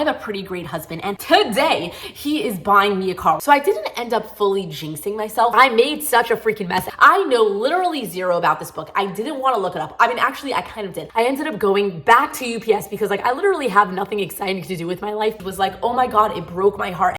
I have a pretty great husband, and today he is buying me a car. So I didn't end up fully jinxing myself. I made such a freaking mess. I know literally zero about this book. I didn't want to look it up. I mean, actually, I kind of did. I ended up going back to UPS because like I literally have nothing exciting to do with my life. It was like, oh my God, it broke my heart.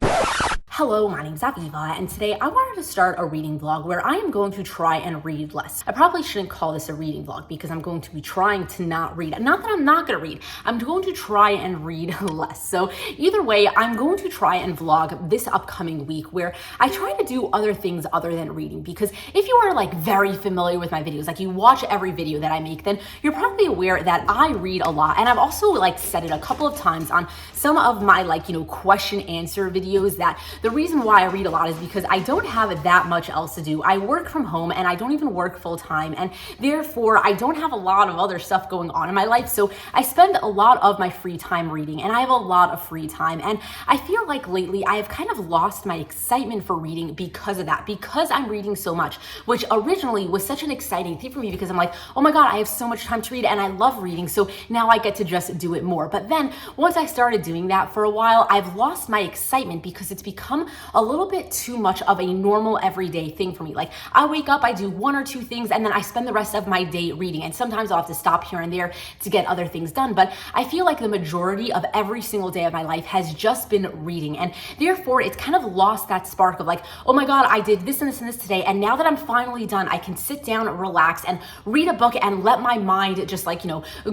Hello, my name's Aviva, and today I wanted to start a reading vlog where I am going to try and read less. I probably shouldn't call this a reading vlog because I'm going to be trying to not read. Not that I'm not gonna read, I'm going to try and read less. So either way, I'm going to try and vlog this upcoming week where I try to do other things other than reading, because if you are like very familiar with my videos, like you watch every video that I make, then you're probably aware that I read a lot. And I've also like said it a couple of times on some of my question answer videos that the reason why I read a lot is because I don't have that much else to do. I work from home and I don't even work full time, and therefore I don't have a lot of other stuff going on in my life. So I spend a lot of my free time reading, and I have a lot of free time. And I feel like lately I have kind of lost my excitement for reading because of that, because I'm reading so much, which originally was such an exciting thing for me because I'm like, oh my God, I have so much time to read and I love reading. So now I get to just do it more. But then once I started doing that for a while, I've lost my excitement because it's become a little bit too much of a normal everyday thing for me. Like I wake up, I do one or two things, and then I spend the rest of my day reading. And sometimes I'll have to stop here and there to get other things done. But I feel like the majority of every single day of my life has just been reading. And therefore it's kind of lost that spark of like, oh my God, I did this and this and this today. And now that I'm finally done, I can sit down, relax, and read a book and let my mind just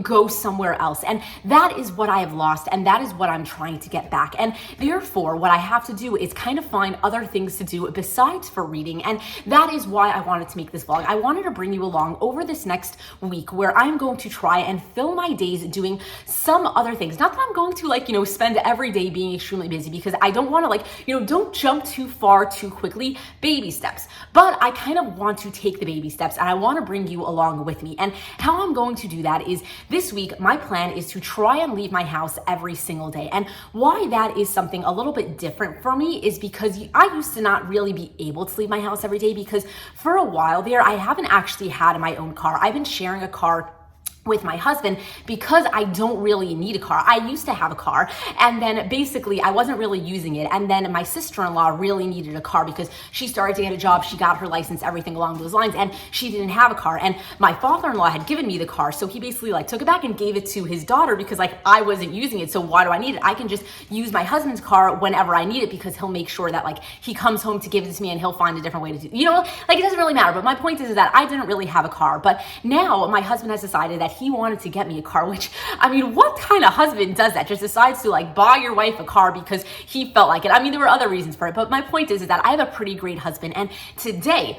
go somewhere else. And that is what I have lost. And that is what I'm trying to get back. And therefore what I have to do is kind of find other things to do besides for reading. And that is why I wanted to make this vlog. I wanted to bring you along over this next week where I'm going to try and fill my days doing some other things. Not that I'm going to spend every day being extremely busy, because I don't want to don't jump too far too quickly. Baby steps. But I kind of want to take the baby steps and I want to bring you along with me. And how I'm going to do that is this week, my plan is to try and leave my house every single day. And why that is something a little bit different for me is because I used to not really be able to leave my house every day, because for a while there, I haven't actually had my own car. I've been sharing a car with my husband because I don't really need a car. I used to have a car, and then basically I wasn't really using it. And then my sister-in-law really needed a car because she started to get a job, she got her license, everything along those lines, and she didn't have a car. And my father-in-law had given me the car, so he basically took it back and gave it to his daughter because I wasn't using it. So why do I need it? I can just use my husband's car whenever I need it, because he'll make sure that he comes home to give it to me and he'll find a different way to do it. It doesn't really matter. But my point is that I didn't really have a car, but now my husband has decided that he wanted to get me a car, which, I mean, what kind of husband does that? Just decides to buy your wife a car because he felt like it. I mean, there were other reasons for it, but my point is that I have a pretty great husband, and today,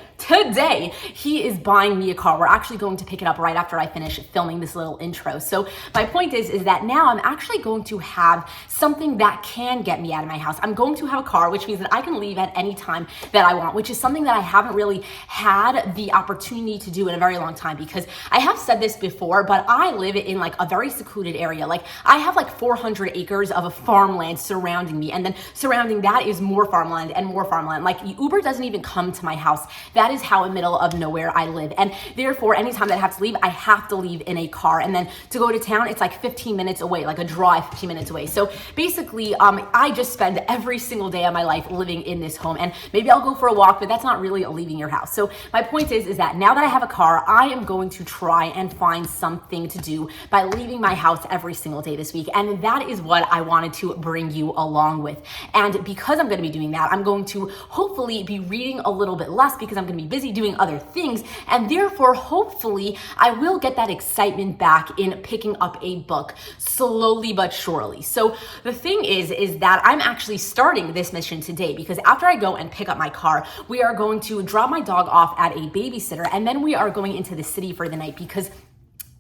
he is buying me a car. We're actually going to pick it up right after I finish filming this little intro. So my point is that now I'm actually going to have something that can get me out of my house. I'm going to have a car, which means that I can leave at any time that I want, which is something that I haven't really had the opportunity to do in a very long time, because I have said this before, but I live in a very secluded area. I have 400 acres of a farmland surrounding me, and then surrounding that is more farmland and more farmland. Uber doesn't even come to my house. That is how in middle of nowhere I live. And therefore anytime that I have to leave, I have to leave in a car. And then to go to town, it's 15 minutes away, a drive 15 minutes away. So basically, I just spend every single day of my life living in this home. And maybe I'll go for a walk, but that's not really leaving your house. So my point is that now that I have a car, I am going to try and find something to do by leaving my house every single day this week. And that is what I wanted to bring you along with. And because I'm going to be doing that, I'm going to hopefully be reading a little bit less because I'm going to be busy doing other things. And therefore, hopefully, I will get that excitement back in picking up a book slowly but surely. So the thing is that I'm actually starting this mission today, because after I go and pick up my car, we are going to drop my dog off at a babysitter, and then we are going into the city for the night, because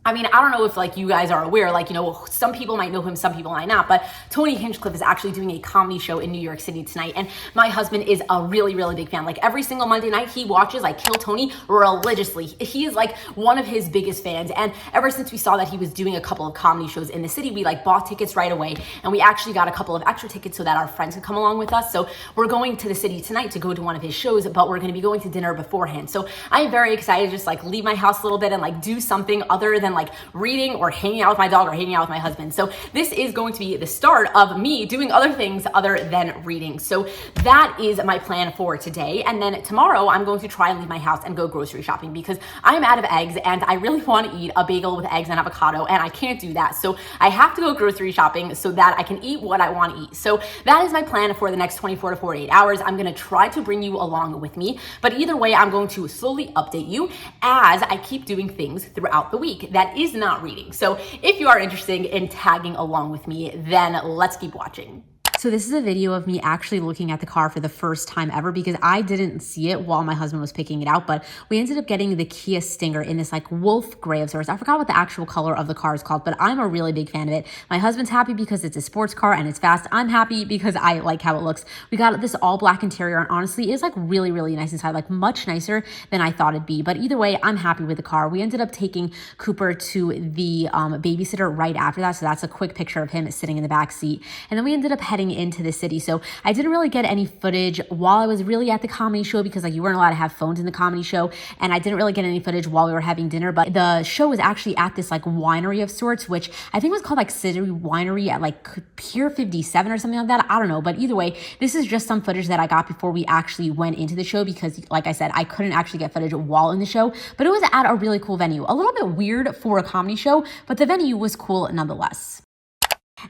I mean, I don't know if you guys are aware, some people might know him, some people might not, but Tony Hinchcliffe is actually doing a comedy show in New York City tonight. And my husband is a really, really big fan. Every single Monday night he watches Kill Tony religiously. He is one of his biggest fans. And ever since we saw that he was doing a couple of comedy shows in the city, we bought tickets right away. And we actually got a couple of extra tickets so that our friends could come along with us. So we're going to the city tonight to go to one of his shows, but we're going to be going to dinner beforehand. So I am very excited to just leave my house a little bit and do something other than than like reading or hanging out with my dog or hanging out with my husband. So this is going to be the start of me doing other things other than reading. So that is my plan for today. And then tomorrow I'm going to try and leave my house and go grocery shopping because I'm out of eggs and I really want to eat a bagel with eggs and avocado and I can't do that. So I have to go grocery shopping so that I can eat what I want to eat. So that is my plan for the next 24 to 48 hours. I'm going to try to bring you along with me, but either way, I'm going to slowly update you as I keep doing things throughout the week that is not reading. So if you are interested in tagging along with me, then let's keep watching. So this is a video of me actually looking at the car for the first time ever because I didn't see it while my husband was picking it out, but we ended up getting the Kia Stinger in this like wolf gray of sorts. I forgot what the actual color of the car is called, but I'm a really big fan of it. My husband's happy because it's a sports car and it's fast. I'm happy because I like how it looks. We got this all black interior and honestly it's like really, really nice inside, like much nicer than I thought it'd be. But either way, I'm happy with the car. We ended up taking Cooper to the babysitter right after that. So that's a quick picture of him sitting in the back seat. And then we ended up heading into the city. So I didn't really get any footage while I was really at the comedy show because like you weren't allowed to have phones in the comedy show. And I didn't really get any footage while we were having dinner, but the show was actually at this like winery of sorts, which I think was called like City Winery at like Pier 57 or something like that. I don't know. But either way, this is just some footage that I got before we actually went into the show because like I said, I couldn't actually get footage while in the show, but it was at a really cool venue. A little bit weird for a comedy show, but the venue was cool nonetheless.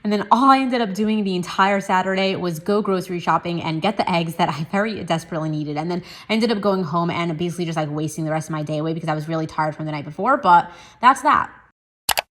And then all I ended up doing the entire Saturday was go grocery shopping and get the eggs that I very desperately needed. And then I ended up going home and basically just like wasting the rest of my day away because I was really tired from the night before, but that's that.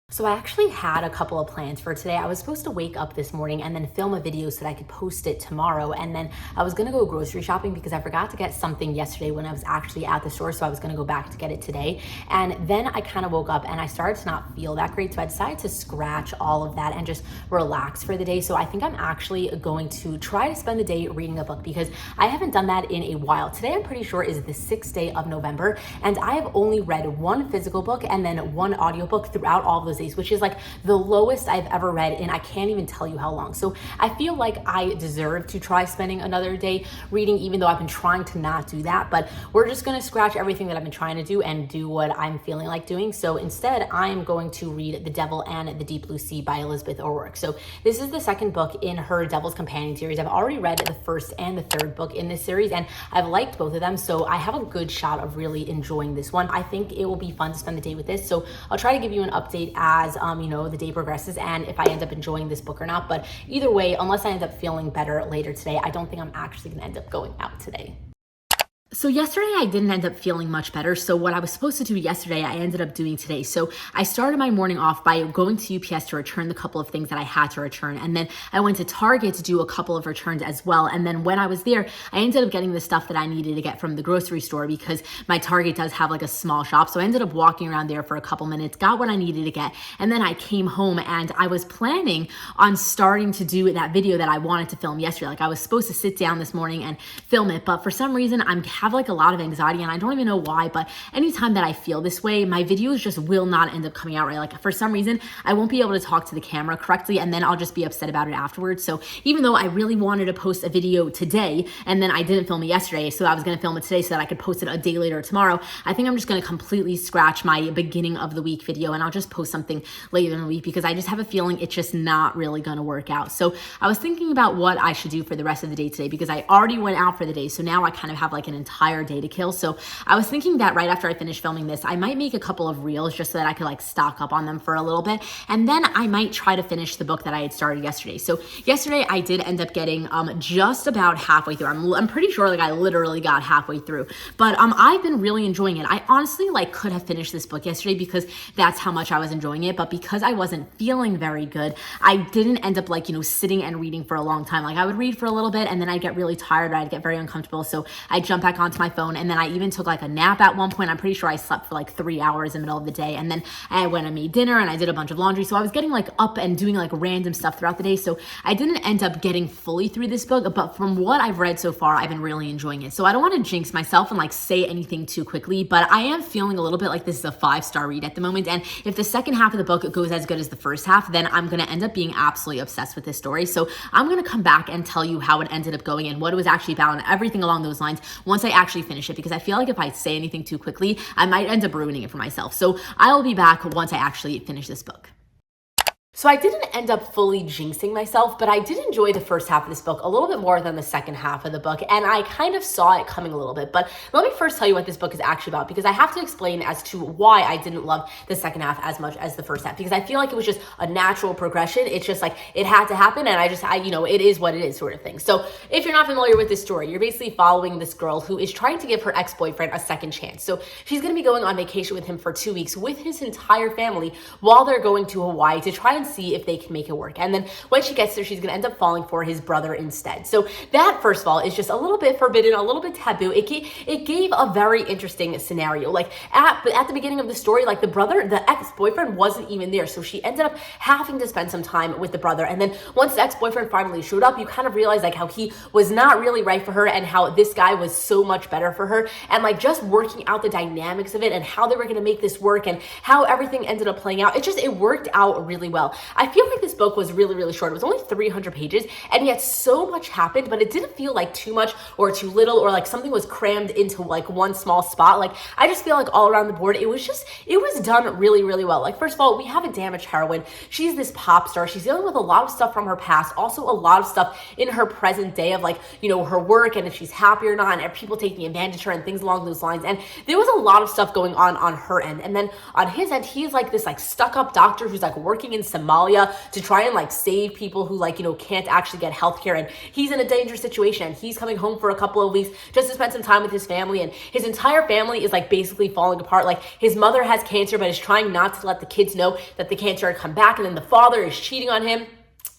So I actually had a couple of plans for today. I was supposed to wake up this morning and then film a video so that I could post it tomorrow. And then I was gonna go grocery shopping because I forgot to get something yesterday when I was actually at the store. So I was gonna go back to get it today. And then I kind of woke up and I started to not feel that great. So I decided to scratch all of that and just relax for the day. So I think I'm actually going to try to spend the day reading a book because I haven't done that in a while. Today, I'm pretty sure is the 6th day of November. And I have only read one physical book and then one audiobook throughout all of those days, which is like the lowest I've ever read in I can't even tell you how long. So I feel like I deserve to try spending another day reading, even though I've been trying to not do that. But we're just gonna scratch everything that I've been trying to do and do what I'm feeling like doing. So instead, I'm going to read The Devil and the Deep Blue Sea by Elizabeth O'Rourke. So this is the second book in her Devil's Companion series. I've already read the first and the third book in this series, and I've liked both of them. So I have a good shot of really enjoying this one. I think it will be fun to spend the day with this. So I'll try to give you an update as the day progresses and if I end up enjoying this book or not. But either way, unless I end up feeling better later today, I don't think I'm actually gonna end up going out today. So yesterday I didn't end up feeling much better. So what I was supposed to do yesterday, I ended up doing today. So I started my morning off by going to UPS to return the couple of things that I had to return. And then I went to Target to do a couple of returns as well. And then when I was there, I ended up getting the stuff that I needed to get from the grocery store because my Target does have like a small shop. So I ended up walking around there for a couple minutes, got what I needed to get. And then I came home and I was planning on starting to do that video that I wanted to film yesterday. Like I was supposed to sit down this morning and film it, but for some reason I'm have like a lot of anxiety and I don't even know why, but anytime that I feel this way, my videos just will not end up coming out right. Like for some reason, I won't be able to talk to the camera correctly and then I'll just be upset about it afterwards. So even though I really wanted to post a video today and then I didn't film it yesterday, so I was gonna film it today so that I could post it a day later or tomorrow, I think I'm just gonna completely scratch my beginning of the week video and I'll just post something later in the week because I just have a feeling it's just not really gonna work out. So I was thinking about what I should do for the rest of the day today because I already went out for the day. So now I kind of have like an entire day to kill. So I was thinking that right after I finish filming this, I might make a couple of reels just so that I could like stock up on them for a little bit. And then I might try to finish the book that I had started yesterday. So yesterday I did end up getting just about halfway through. I'm pretty sure like I literally got halfway through, but I've been really enjoying it. I honestly like could have finished this book yesterday because that's how much I was enjoying it. But because I wasn't feeling very good, I didn't end up like, sitting and reading for a long time. Like I would read for a little bit and then I'd get really tired or I'd get very uncomfortable. So I'd jump back onto my phone and then I even took like a nap at one point. I'm pretty sure I slept for like 3 hours in the middle of the day. And then I went and made dinner and I did a bunch of laundry. So I was getting like up and doing like random stuff throughout the day. So I didn't end up getting fully through this book, but from what I've read so far, I've been really enjoying it. So I don't want to jinx myself and like say anything too quickly, but I am feeling a little bit like this is a 5-star read at the moment. And if the second half of the book goes as good as the first half, then I'm going to end up being absolutely obsessed with this story. So I'm going to come back and tell you how it ended up going and what it was actually about and everything along those lines once I actually finish it, because I feel like if I say anything too quickly, I might end up ruining it for myself. So I'll be back once I actually finish this book. So I didn't end up fully jinxing myself, but I did enjoy the first half of this book a little bit more than the second half of the book, and I kind of saw it coming a little bit. But let me first tell you what this book is actually about, because I have to explain as to why I didn't love the second half as much as the first half, because I feel like it was just a natural progression. It's just like it had to happen, and it is what it is sort of thing. So if you're not familiar with this story, you're basically following this girl who is trying to give her ex-boyfriend a second chance. So she's going to be going on vacation with him for 2 weeks with his entire family while they're going to Hawaii to try and see if they can make it work. And then when she gets there, she's going to end up falling for his brother instead. So that, first of all, is just a little bit forbidden, a little bit taboo. It gave a very interesting scenario. Like at the beginning of the story, like the ex-boyfriend wasn't even there. So she ended up having to spend some time with the brother. And then once the ex-boyfriend finally showed up, you kind of realize like how he was not really right for her and how this guy was so much better for her. And like just working out the dynamics of it and how they were going to make this work and how everything ended up playing out. It worked out really well. I feel like this book was really, really short. It was only 300 pages, and yet so much happened, but it didn't feel like too much or too little, or like something was crammed into like one small spot. Like I just feel like all around the board, it was done really, really well. Like first of all, we have a damaged heroine. She's this pop star. She's dealing with a lot of stuff from her past, also a lot of stuff in her present day of like, her work and if she's happy or not, and people taking advantage of her and things along those lines. And there was a lot of stuff going on her end. And then on his end, he's like this like stuck up doctor who's like working in Somalia to try and like save people who can't actually get healthcare, and he's in a dangerous situation. He's coming home for a couple of weeks just to spend some time with his family, and his entire family is like basically falling apart. Like his mother has cancer but is trying not to let the kids know that the cancer had come back, and then the father is cheating on him.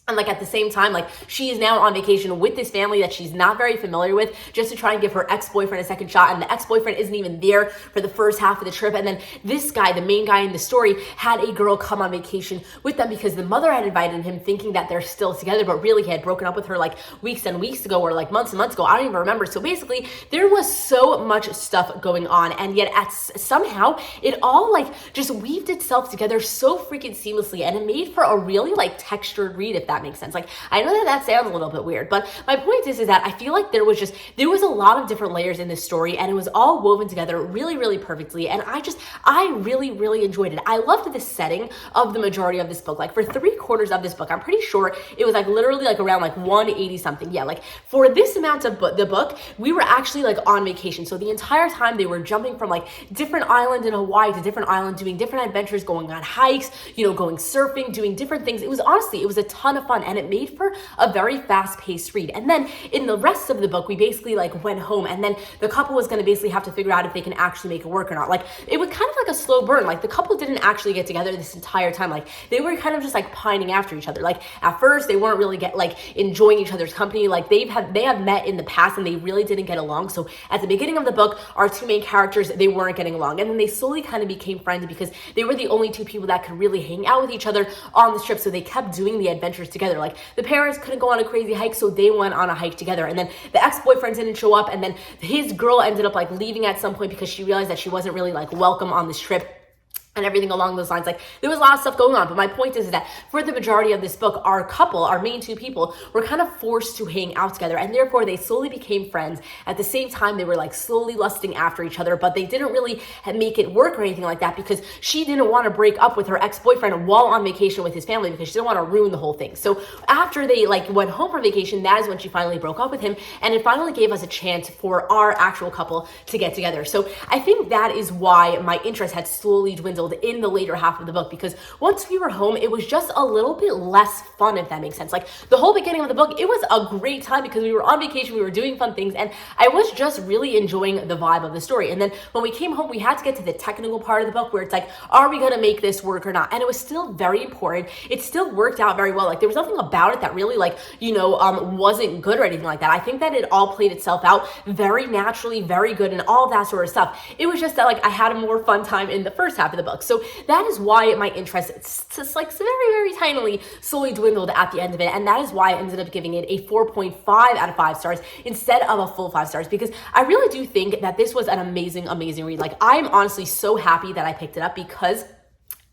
And like at the same time, like she is now on vacation with this family that she's not very familiar with, just to try and give her ex-boyfriend a second shot. And the ex-boyfriend isn't even there for the first half of the trip. And then this guy, the main guy in the story, had a girl come on vacation with them because the mother had invited him thinking that they're still together, but really he had broken up with her like weeks and weeks ago, or like months and months ago. I don't even remember. So basically there was so much stuff going on. And yet somehow it all like just weaved itself together so freaking seamlessly. And it made for a really like textured read, if that makes sense. Like I know that sounds a little bit weird, but my point is that I feel like there was a lot of different layers in this story, and it was all woven together really, really perfectly. And I really, really enjoyed it. I loved the setting of the majority of this book. Like for 3/4 of this book, I'm pretty sure it was like literally like around like 180 something. Yeah, like for this amount of the book, we were actually like on vacation. So the entire time they were jumping from like different island in Hawaii to different island, doing different adventures, going on hikes, going surfing, doing different things. It was a ton of fun, and it made for a very fast-paced read. And then in the rest of the book, we basically like went home, and then the couple was going to basically have to figure out if they can actually make it work or not. Like it was kind of like a slow burn. Like the couple didn't actually get together this entire time. Like they were kind of just like pining after each other. Like at first they weren't really enjoying each other's company. Like they have met in the past and they really didn't get along. So at the beginning of the book, our two main characters, they weren't getting along, and then they slowly kind of became friends because they were the only two people that could really hang out with each other on this trip. So they kept doing the adventures together. Like the parents couldn't go on a crazy hike, so they went on a hike together. And then the ex-boyfriend didn't show up, and then his girl ended up like leaving at some point because she realized that she wasn't really like welcome on this trip and everything along those lines. Like there was a lot of stuff going on, but my point is that for the majority of this book, our couple, our main two people, were kind of forced to hang out together, and therefore they slowly became friends. At the same time, they were like slowly lusting after each other, but they didn't really make it work or anything like that because she didn't want to break up with her ex-boyfriend while on vacation with his family because she didn't want to ruin the whole thing. So after they like went home from vacation, that is when she finally broke up with him, and it finally gave us a chance for our actual couple to get together. So I think that is why my interest had slowly dwindled in the later half of the book, because once we were home, it was just a little bit less fun, if that makes sense. Like the whole beginning of the book, it was a great time because we were on vacation, we were doing fun things, and I was just really enjoying the vibe of the story. And then when we came home, we had to get to the technical part of the book where it's like, are we gonna make this work or not? And it was still very important. It still worked out very well. Like there was nothing about it that really wasn't good or anything like that. I think that it all played itself out very naturally, very good, and all of that sort of stuff. It was just that like I had a more fun time in the first half of the book. So that is why my interest just like very, very tinily slowly dwindled at the end of it. And that is why I ended up giving it a 4.5 out of 5 stars instead of a full 5 stars, because I really do think that this was an amazing, amazing read. Like I'm honestly so happy that I picked it up because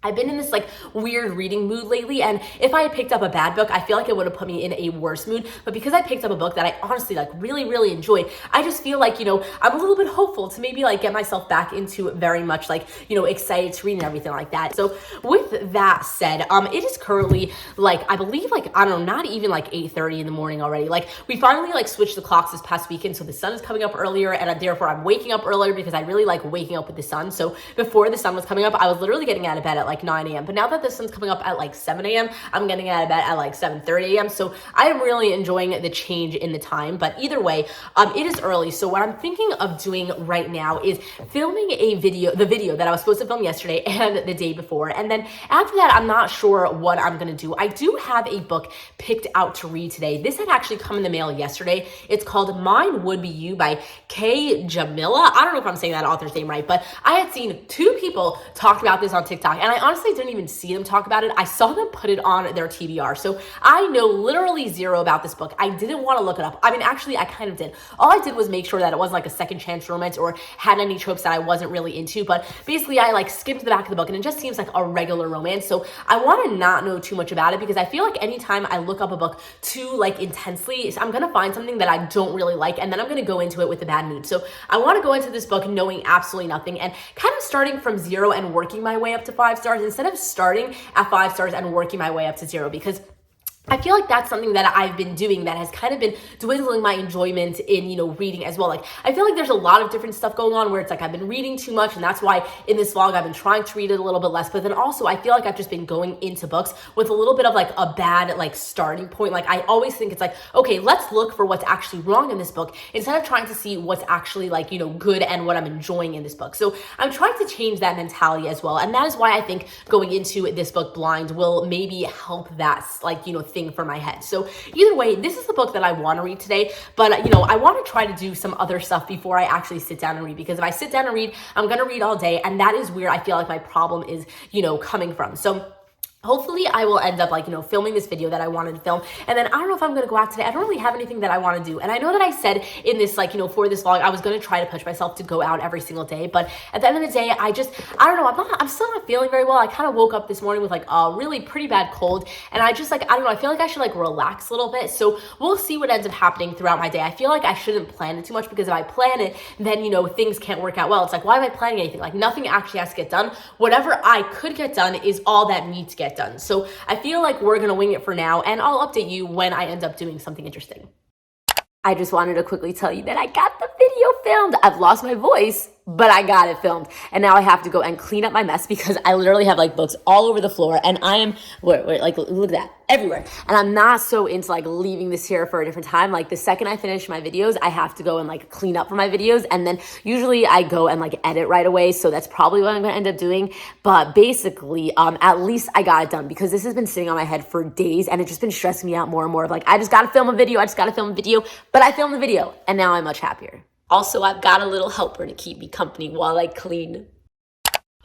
I've been in this like weird reading mood lately, and if I had picked up a bad book, I feel like it would have put me in a worse mood. But because I picked up a book that I honestly like really enjoyed, I just feel like, you know, I'm a little bit hopeful to maybe like get myself back into very much like, you know, excited to read and everything like that. So with that said, it is currently like, I believe like, I don't know, not even like 8:30 in the morning already. Like we finally like switched the clocks this past weekend, so the sun is coming up earlier, and therefore I'm waking up earlier because I really like waking up with the sun. So before the sun was coming up, I was literally getting out of bed at like 9 a.m. But now that the sun's coming up at like 7 a.m., I'm getting out of bed at like 7:30 a.m. So I am really enjoying the change in the time. But either way, it is early. So what I'm thinking of doing right now is filming the video that I was supposed to film yesterday and the day before. And then after that, I'm not sure what I'm going to do. I do have a book picked out to read today. This had actually come in the mail yesterday. It's called Mine Would Be You by K. Jamila. I don't know if I'm saying that author's name right, but I had seen 2 people talk about this on TikTok, and I honestly didn't even see them talk about it. I saw them put it on their TBR. So I know literally zero about this book. I didn't want to look it up. I mean, actually, I kind of did. All I did was make sure that it wasn't like a second chance romance or had any tropes that I wasn't really into. But basically, I like skimmed the back of the book, and it just seems like a regular romance. So I want to not know too much about it, because I feel like anytime I look up a book too like intensely, I'm going to find something that I don't really like, and then I'm going to go into it with a bad mood. So I want to go into this book knowing absolutely nothing and kind of starting from 0 and working my way up to 5 stars instead of starting at 5 stars and working my way up to 0, because I feel like that's something that I've been doing that has kind of been dwindling my enjoyment in, you know, reading as well. Like, I feel like there's a lot of different stuff going on where it's like I've been reading too much, and that's why in this vlog I've been trying to read it a little bit less. But then also I feel like I've just been going into books with a little bit of like a bad like starting point. Like I always think it's like, okay, let's look for what's actually wrong in this book instead of trying to see what's actually like, you know, good and what I'm enjoying in this book. So I'm trying to change that mentality as well. And that is why I think going into this book blind will maybe help that like, you know, thing for my head. So either way, this is the book that I want to read today, but you know, I want to try to do some other stuff before I actually sit down and read, because if I sit down and read, I'm going to read all day, and that is where I feel like my problem is, you know, coming from. So hopefully I will end up like, you know, filming this video that I wanted to film. And then I don't know if I'm going to go out today. I don't really have anything that I want to do. And I know that I said in this, like, you know, for this vlog, I was going to try to push myself to go out every single day. But at the end of the day, I don't know. I'm still not feeling very well. I kind of woke up this morning with like a really pretty bad cold. And I just like, I don't know. I feel like I should like relax a little bit. So we'll see what ends up happening throughout my day. I feel like I shouldn't plan it too much, because if I plan it, then, you know, things can't work out well. It's like, why am I planning anything? Like nothing actually has to get done. Whatever I could get done is all that needs to get done. So I feel like we're going to wing it for now, and I'll update you when I end up doing something interesting. I just wanted to quickly tell you that I got the video filmed. I've lost my voice, but I got it filmed. And now I have to go and clean up my mess, because I literally have like books all over the floor, and I am, like, look at that, everywhere. And I'm not so into like leaving this here for a different time. Like the second I finish my videos, I have to go and like clean up for my videos. And then usually I go and like edit right away. So that's probably what I'm going to end up doing. But basically, at least I got it done, because this has been sitting on my head for days, and it's just been stressing me out more and more of like, I just got to film a video. But I filmed the video, and now I'm much happier. Also, I've got a little helper to keep me company while I clean.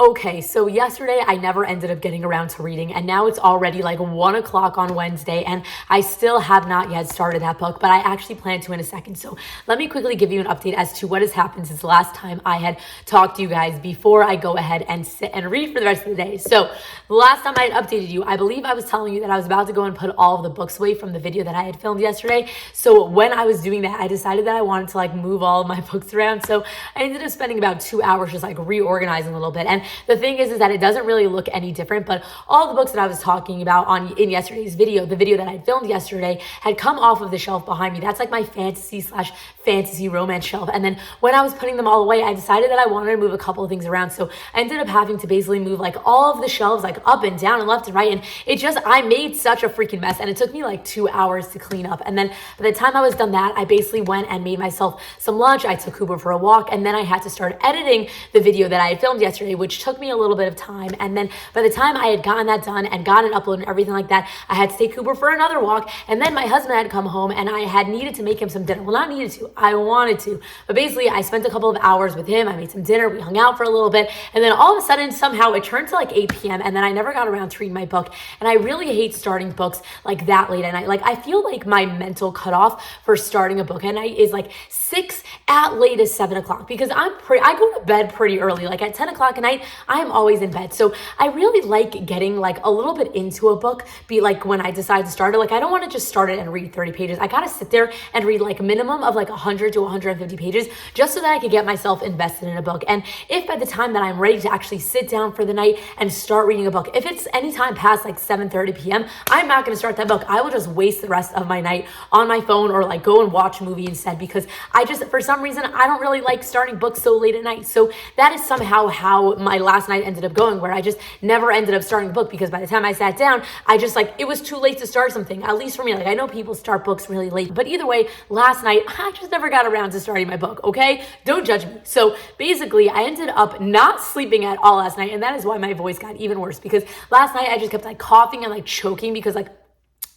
Okay, so yesterday I never ended up getting around to reading, and now it's already like 1 o'clock on Wednesday, and I still have not yet started that book, but I actually plan to in a second. So let me quickly give you an update as to what has happened since the last time I had talked to you guys before I go ahead and sit and read for the rest of the day. So the last time I had updated you, I believe I was telling you that I was about to go and put all of the books away from the video that I had filmed yesterday. So when I was doing that, I decided that I wanted to like move all of my books around. So I ended up spending about 2 hours just like reorganizing a little bit. And the thing is that it doesn't really look any different, but all the books that I was talking about in yesterday's video, the video that I filmed yesterday, had come off of the shelf behind me. That's like my fantasy romance shelf. And then when I was putting them all away, I decided that I wanted to move a couple of things around. So I ended up having to basically move like all of the shelves like up and down and left and right. And I made such a freaking mess, and it took me like 2 hours to clean up. And then by the time I was done that, I basically went and made myself some lunch. I took Cooper for a walk, and then I had to start editing the video that I had filmed yesterday, which took me a little bit of time. And then by the time I had gotten that done and gotten it uploaded and everything like that, I had to take Cooper for another walk. And then my husband had come home, and I had needed to make him some dinner. Well, not needed to, I wanted to. But basically, I spent a couple of hours with him. I made some dinner. We hung out for a little bit. And then all of a sudden, somehow it turned to like 8 p.m. And then I never got around to reading my book. And I really hate starting books like that late at night. Like I feel like my mental cutoff for starting a book at night is like 6 at latest 7 o'clock, because I go to bed pretty early. Like at 10 o'clock at night, night, I am always in bed. So I really like getting like a little bit into a book, be like when I decide to start it. Like I don't want to just start it and read 30 pages. I gotta sit there and read like a minimum of like 100 to 150 pages just so that I could get myself invested in a book. And if by the time that I'm ready to actually sit down for the night and start reading a book, if it's any time past like 7:30 p.m., I'm not going to start that book. I will just waste the rest of my night on my phone or like go and watch a movie instead, because I just, for some reason, I don't really like starting books so late at night. So that is somehow how my last night ended up going, where I just never ended up starting a book, because by the time I sat down, I just like, it was too late to start something, at least for me. Like I know people start books really late, but either way, last night, I just never got around to starting my book, okay? Don't judge me. So basically, I ended up not sleeping at all last night, and that is why my voice got even worse, because last night I just kept like coughing and like choking, because like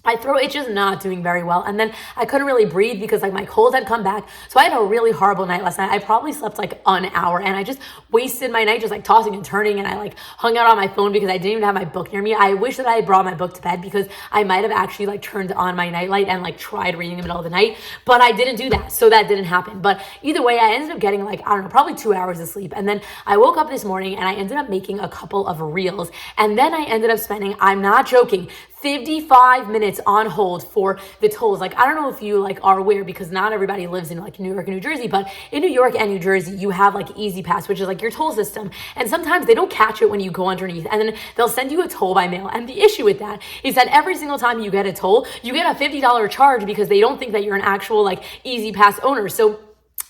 my throat is just not doing very well. And then I couldn't really breathe because like my cold had come back. So I had a really horrible night last night. I probably slept like an hour, and I just wasted my night just like tossing and turning, and I like hung out on my phone because I didn't even have my book near me. I wish that I had brought my book to bed, because I might have actually like turned on my nightlight and like tried reading in the middle of the night, but I didn't do that. So that didn't happen. But either way, I ended up getting like, I don't know, probably 2 hours of sleep. And then I woke up this morning and I ended up making a couple of reels. And then I ended up spending, I'm not joking, 55 minutes on hold for the tolls. Like, I don't know if you like are aware, because not everybody lives in like New York and New Jersey, but in New York and New Jersey, you have like Easy Pass, which is like your toll system. And sometimes they don't catch it when you go underneath, and then they'll send you a toll by mail. And the issue with that is that every single time you get a toll, you get a $50 charge, because they don't think that you're an actual like Easy Pass owner. So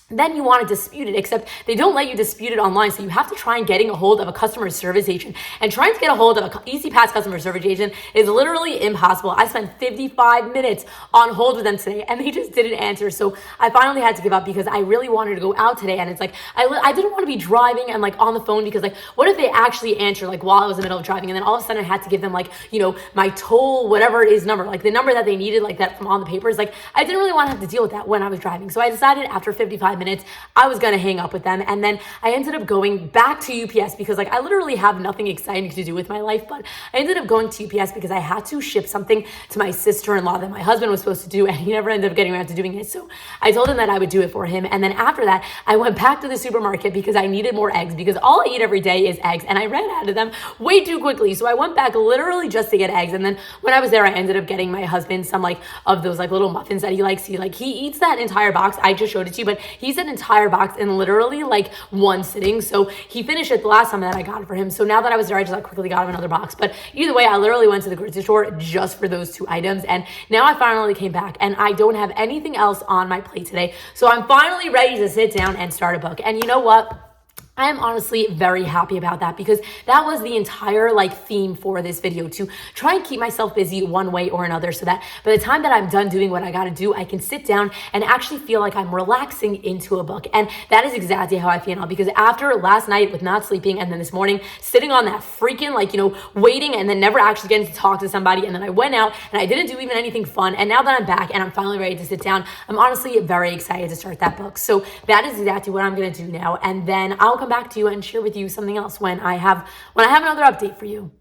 then you want to dispute it, except they don't let you dispute it online. So you have to try and getting a hold of a customer service agent, and trying to get a hold of an Easy Pass customer service agent is literally impossible. I spent 55 minutes on hold with them today, and they just didn't answer. So I finally had to give up, because I really wanted to go out today, and it's like, I didn't want to be driving and like on the phone, because like, what if they actually answer like while I was in the middle of driving, and then all of a sudden I had to give them like, you know, my toll, whatever it is number, like the number that they needed, like that from on the papers. Like I didn't really want to have to deal with that when I was driving. So I decided after 55 minutes, I was gonna hang up with them. And then I ended up going back to UPS, because like I literally have nothing exciting to do with my life, but I ended up going to UPS because I had to ship something to my sister-in-law that my husband was supposed to do, and he never ended up getting around to doing it. So I told him that I would do it for him. And then after that, I went back to the supermarket because I needed more eggs, because all I eat every day is eggs, and I ran out of them way too quickly. So I went back literally just to get eggs. And then when I was there, I ended up getting my husband some like of those like little muffins that he likes. He eats that entire box. I just showed it to you, but he's an entire box in literally like one sitting. So he finished it the last time that I got it for him. So now that I was there, I just like quickly got him another box. But either way, I literally went to the grocery store just for those two items. And now I finally came back, and I don't have anything else on my plate today. So I'm finally ready to sit down and start a book. And you know what? I am honestly very happy about that, because that was the entire like theme for this video, to try and keep myself busy one way or another, so that by the time that I'm done doing what I got to do, I can sit down and actually feel like I'm relaxing into a book. And that is exactly how I feel now, because after last night with not sleeping, and then this morning sitting on that freaking like, you know, waiting and then never actually getting to talk to somebody, and then I went out and I didn't do even anything fun, and now that I'm back and I'm finally ready to sit down, I'm honestly very excited to start that book. So that is exactly what I'm going to do now, and then I'll come back to you and share with you something else when I have another update for you.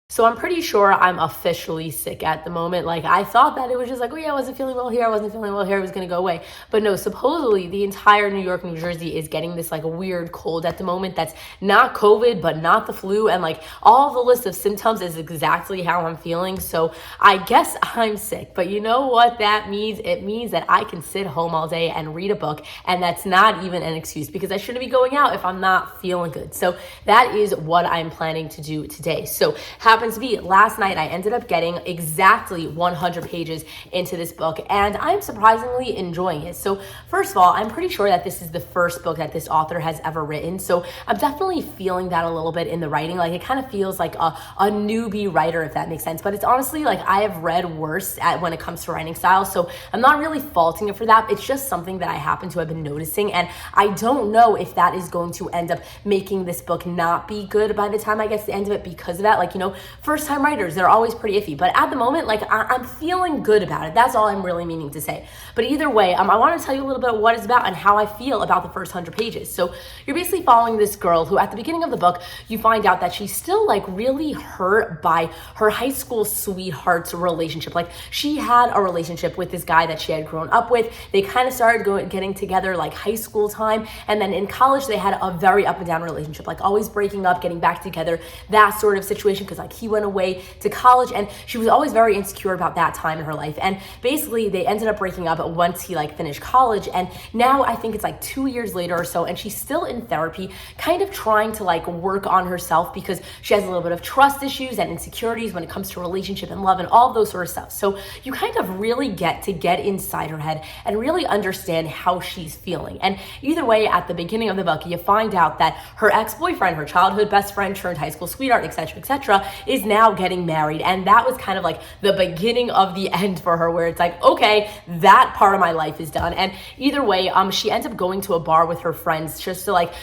So I'm pretty sure I'm officially sick at the moment. Like I thought that it was just like, oh yeah, I wasn't feeling well here, I wasn't feeling well here, it was gonna go away. But no, supposedly the entire New York, New Jersey is getting this like weird cold at the moment that's not COVID, but not the flu. And like all the list of symptoms is exactly how I'm feeling. So I guess I'm sick. But you know what that means? It means that I can sit home all day and read a book. And that's not even an excuse, because I shouldn't be going out if I'm not feeling good. So that is what I'm planning to do today. So happens to be last night, I ended up getting exactly 100 pages into this book, and I'm surprisingly enjoying it. So first of all, I'm pretty sure that this is the first book that this author has ever written. So I'm definitely feeling that a little bit in the writing. Like it kind of feels like a newbie writer, if that makes sense. But it's honestly like I have read worse when it comes to writing style. So I'm not really faulting it for that. It's just something that I happen to have been noticing. And I don't know if that is going to end up making this book not be good by the time I get to the end of it because of that. Like, you know, first time writers, they're always pretty iffy. But at the moment, like I'm feeling good about it. That's all I'm really meaning to say. But either way, I want to tell you a little bit of what it's about and how I feel about the first 100 pages. So you're basically following this girl who at the beginning of the book, you find out that she's still like really hurt by her high school sweetheart's relationship. Like she had a relationship with this guy that she had grown up with. They kind of started getting together like high school time. And then in college, they had a very up and down relationship, like always breaking up, getting back together, that sort of situation. Cause like he went away to college and she was always very insecure about that time in her life. And basically they ended up breaking up once he like finished college. And now I think it's like 2 years later or so, and she's still in therapy, kind of trying to like work on herself because she has a little bit of trust issues and insecurities when it comes to relationship and love and all of those sort of stuff. So you kind of really get to get inside her head and really understand how she's feeling. And either way, at the beginning of the book, you find out that her ex-boyfriend, her childhood best friend turned high school sweetheart, etc., is now getting married. And that was kind of like the beginning of the end for her, where it's like, okay, that part of my life is done. And either way, she ends up going to a bar with her friends just to like,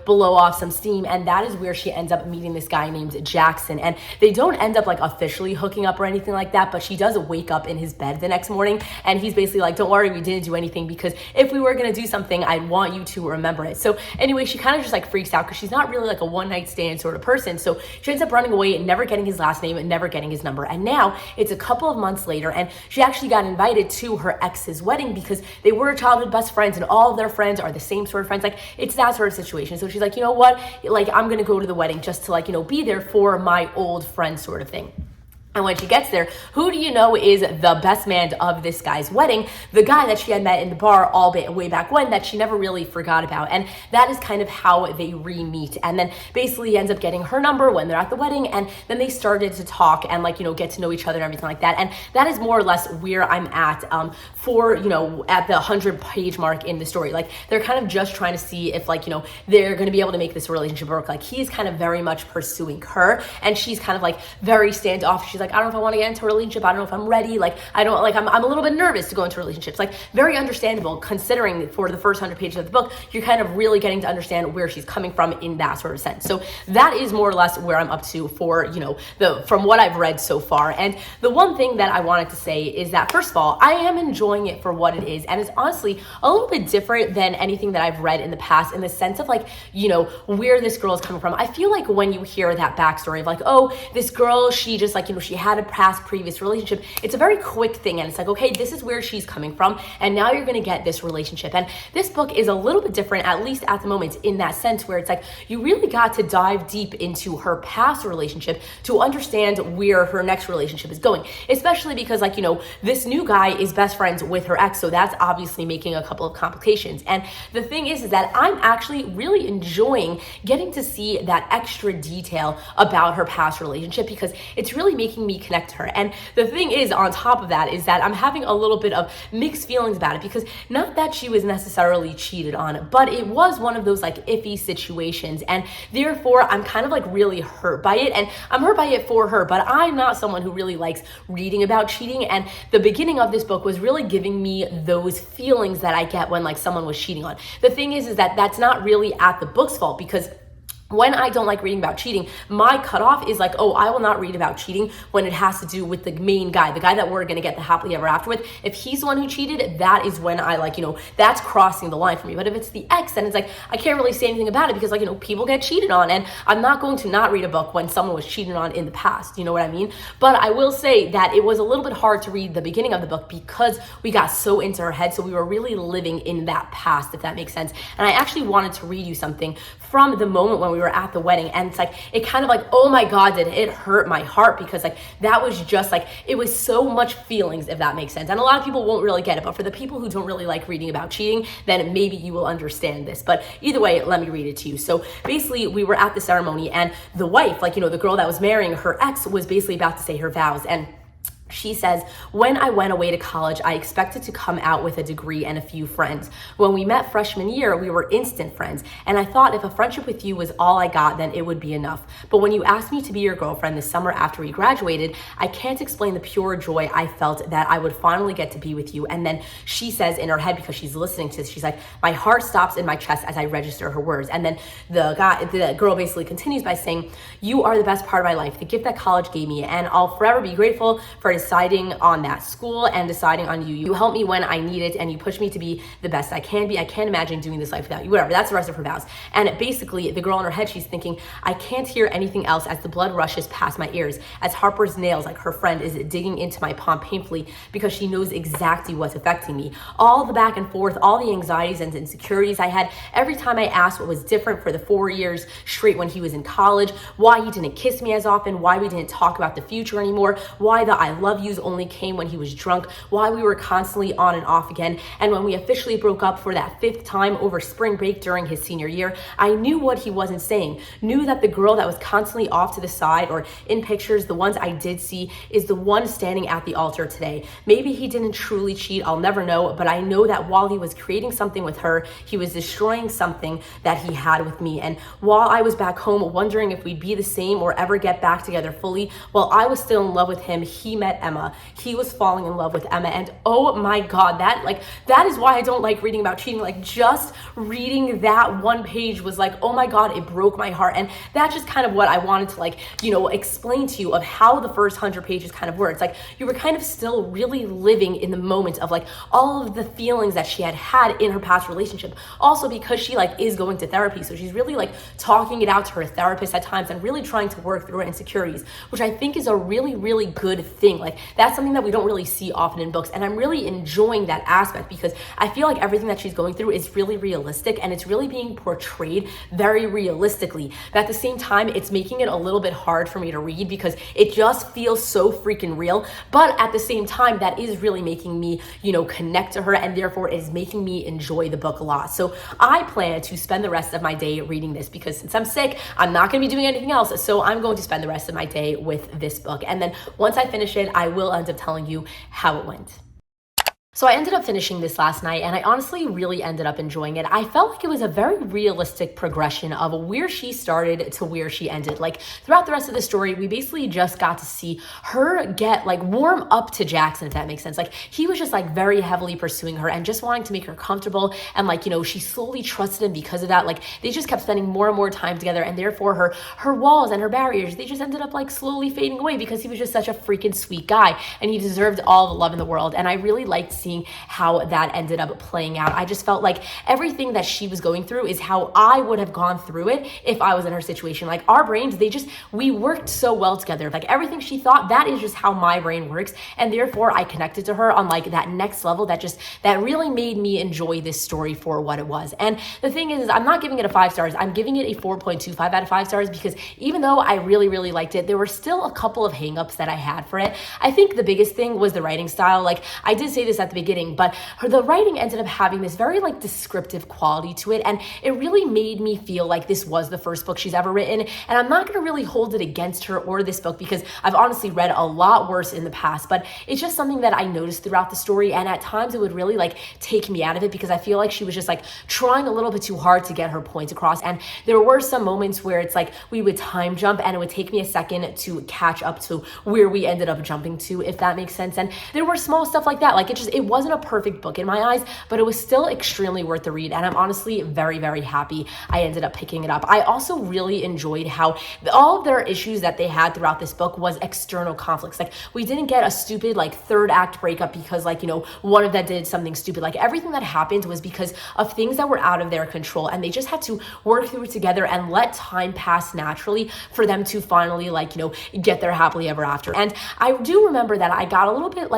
blow off some steam. And that is where she ends up meeting this guy named Jackson. And they don't end up like officially hooking up or anything like that, but she does wake up in his bed the next morning. And he's basically like, don't worry, we didn't do anything, because if we were going to do something, I'd want you to remember it. So anyway, she kind of just like freaks out because she's not really like a one night stand sort of person. So she ends up running away and never getting his last name and never getting his number. And now it's a couple of months later, and she actually got invited to her ex's wedding because they were childhood best friends and all of their friends are the same sort of friends. Like it's that sort of situation. So she's like, you know what? Like I'm going to go to the wedding just to like, be there for my old friend sort of thing. And when she gets there, who do you know is the best man of this guy's wedding? The guy that she had met in the bar way back when, that she never really forgot about. And that is kind of how they re-meet. And then basically he ends up getting her number when they're at the wedding. And then they started to talk and like, get to know each other and everything like that. And that is more or less where I'm at for, at the 100-page mark in the story. Like they're kind of just trying to see if like, they're going to be able to make this relationship work. Like he's kind of very much pursuing her and she's kind of like very standoffish. She's like, I don't know if I want to get into a relationship. I don't know if I'm ready. Like, I'm a little bit nervous to go into relationships. Like, very understandable considering for the first 100 pages of the book, you're kind of really getting to understand where she's coming from in that sort of sense. So that is more or less where I'm up to for, from what I've read so far. And the one thing that I wanted to say is that, first of all, I am enjoying it for what it is. And it's honestly a little bit different than anything that I've read in the past in the sense of like, where this girl is coming from. I feel like when you hear that backstory of like, oh, this girl, she just like, she had a past previous relationship, it's a very quick thing. And it's like, okay, this is where she's coming from. And now you're going to get this relationship. And this book is a little bit different, at least at the moment, in that sense where it's like, you really got to dive deep into her past relationship to understand where her next relationship is going, especially because like, this new guy is best friends with her ex. So that's obviously making a couple of complications. And the thing is that I'm actually really enjoying getting to see that extra detail about her past relationship because it's really making me connect to her. And the thing is, on top of that, is that I'm having a little bit of mixed feelings about it because not that she was necessarily cheated on, but it was one of those like iffy situations. And therefore, I'm kind of like really hurt by it. And I'm hurt by it for her, but I'm not someone who really likes reading about cheating. And the beginning of this book was really giving me those feelings that I get when like someone was cheating on. The thing is that that's not really at the book's fault because when I don't like reading about cheating, my cutoff is like, oh, I will not read about cheating when it has to do with the main guy, the guy that we're going to get the happily ever after with. If he's the one who cheated, that is when I like, that's crossing the line for me. But if it's the ex, then it's like, I can't really say anything about it because like, people get cheated on and I'm not going to not read a book when someone was cheated on in the past. You know what I mean? But I will say that it was a little bit hard to read the beginning of the book because we got so into her head. So we were really living in that past, if that makes sense. And I actually wanted to read you something from the moment when we were at the wedding. And it's like, it kind of like, oh my God, did it hurt my heart because like, that was just like, it was so much feelings, if that makes sense. And a lot of people won't really get it, but for the people who don't really like reading about cheating, then maybe you will understand this. But either way, let me read it to you. So basically we were at the ceremony and the wife, like, the girl that was marrying her ex was basically about to say her vows. And She says, when I went away to college, I expected to come out with a degree and a few friends. When we met freshman year, we were instant friends. And I thought if a friendship with you was all I got, then it would be enough. But when you asked me to be your girlfriend this summer after we graduated, I can't explain the pure joy I felt that I would finally get to be with you. And then she says in her head, because she's listening to this, she's like, my heart stops in my chest as I register her words. And then the girl basically continues by saying, you are the best part of my life, the gift that college gave me. And I'll forever be grateful for deciding on that school and deciding on you. You helped me when I need it and you pushed me to be the best I can be. I can't imagine doing this life without you, whatever. That's the rest of her vows. And basically the girl in her head, she's thinking, I can't hear anything else as the blood rushes past my ears, as Harper's nails, like her friend, is digging into my palm painfully because she knows exactly what's affecting me. All the back and forth, all the anxieties and insecurities I had every time I asked what was different for the 4 years straight when he was in college, why he didn't kiss me as often, why we didn't talk about the future anymore, why the I love yous only came when he was drunk, why we were constantly on and off again, and when we officially broke up for that 5th time over spring break during his senior year, I knew what he wasn't saying, knew that the girl that was constantly off to the side or in pictures, the ones I did see, is the one standing at the altar today. Maybe he didn't truly cheat, I'll never know, but I know that while he was creating something with her, he was destroying something that he had with me. And while I was back home wondering if we'd be the same or ever get back together fully, while I was still in love with him, he met Emma. He was falling in love with Emma, and oh my God, that is why I don't like reading about cheating. Like, just reading that one page was like, oh my God, it broke my heart. And that's just kind of what I wanted to explain to you of how the first 100 pages kind of were. It's like you were kind of still really living in the moment of like all of the feelings that she had in her past relationship. Also because she is going to therapy, so she's really talking it out to her therapist at times and really trying to work through her insecurities, which I think is a really, really good thing. That's something that we don't really see often in books, and I'm really enjoying that aspect because I feel like everything that she's going through is really realistic and it's really being portrayed very realistically. But at the same time, it's making it a little bit hard for me to read because it just feels so freaking real. But at the same time, that is really making me, connect to her, and therefore it is making me enjoy the book a lot. So I plan to spend the rest of my day reading this because since I'm sick, I'm not going to be doing anything else. So I'm going to spend the rest of my day with this book. And then once I finish it, I will end up telling you how it went. So I ended up finishing this last night, and I honestly really ended up enjoying it. I felt like it was a very realistic progression of where she started to where she ended. Throughout the rest of the story, we basically just got to see her get warm up to Jackson, if that makes sense. He was just very heavily pursuing her and just wanting to make her comfortable, and she slowly trusted him because of that. They just kept spending more and more time together, and therefore her walls and her barriers, they just ended up slowly fading away because he was just such a freaking sweet guy, and he deserved all the love in the world. And I really liked seeing how that ended up playing out. I just felt like everything that she was going through is how I would have gone through it if I was in her situation. Our brains, we worked so well together. Everything she thought, that is just how my brain works. And therefore I connected to her on that next level that really made me enjoy this story for what it was. And the thing is I'm not giving it a 5 stars. I'm giving it a 4.25 out of 5 stars because even though I really, really liked it, there were still a couple of hangups that I had for it. I think the biggest thing was the writing style. I did say this at the beginning, but the writing ended up having this very descriptive quality to it, and it really made me feel like this was the first book she's ever written. And I'm not going to really hold it against her or this book because I've honestly read a lot worse in the past, but it's just something that I noticed throughout the story, and at times it would really take me out of it because I feel like she was just trying a little bit too hard to get her point across. And there were some moments where it's we would time jump and it would take me a second to catch up to where we ended up jumping to, if that makes sense. And there were small stuff like that. It wasn't a perfect book in my eyes, but it was still extremely worth the read, and I'm honestly very, very happy I ended up picking it up. I also really enjoyed how all of their issues that they had throughout this book was external conflicts. We didn't get a stupid third act breakup because one of them did something stupid. Everything that happened was because of things that were out of their control, and they just had to work through it together and let time pass naturally for them to finally get their happily ever after. And I do remember that I got a little bit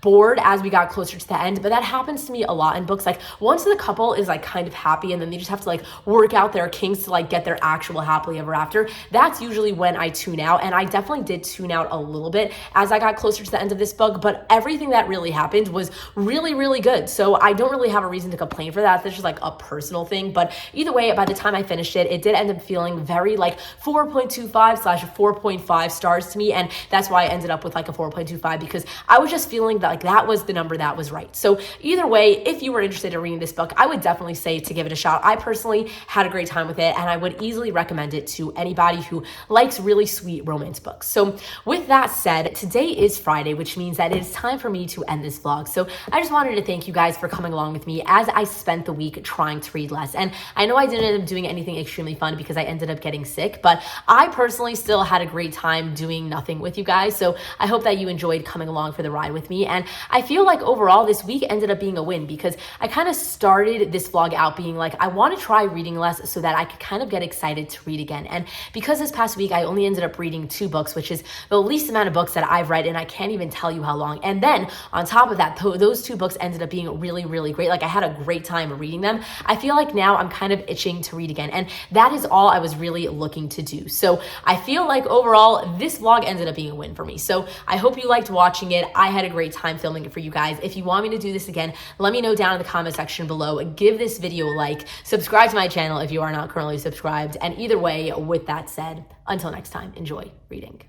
bored as we got closer to the end, but that happens to me a lot in books. Like once the couple is like kind of happy and then they just have to like work out their kinks to like get their actual happily ever after, that's usually when I tune out. And I definitely did tune out a little bit as I got closer to the end of this book, but everything that really happened was really, really good. So I don't really have a reason to complain for that. That's just like a personal thing. But either way, by the time I finished it, it did end up feeling very like 4.25/4.5 stars to me. And that's why I ended up with like a 4.25, because I was just feeling that like that was the number that was right. So either way, if you were interested in reading this book, I would definitely say to give it a shot. I personally had a great time with it, and I would easily recommend it to anybody who likes really sweet romance books. So with that said, today is Friday, which means that it's time for me to end this vlog. So I just wanted to thank you guys for coming along with me as I spent the week trying to read less. And I know I didn't end up doing anything extremely fun because I ended up getting sick, but I personally still had a great time doing nothing with you guys. So I hope that you enjoyed coming along for the ride with me. And I feel like overall this week ended up being a win, because I kind of started this vlog out being like, I want to try reading less so that I could kind of get excited to read again. And because this past week I only ended up reading 2 books, which is the least amount of books that I've read, and I can't even tell you how long. And then on top of that, those 2 books ended up being really, really great. Like I had a great time reading them. I feel like now I'm kind of itching to read again. And that is all I was really looking to do. So I feel like overall this vlog ended up being a win for me. So I hope you liked watching it. I had a great time filming it for you guys. If you want me to do this again, let me know down in the comment section below. Give this video a like, subscribe to my channel if you are not currently subscribed. And either way, with that said, until next time, enjoy reading.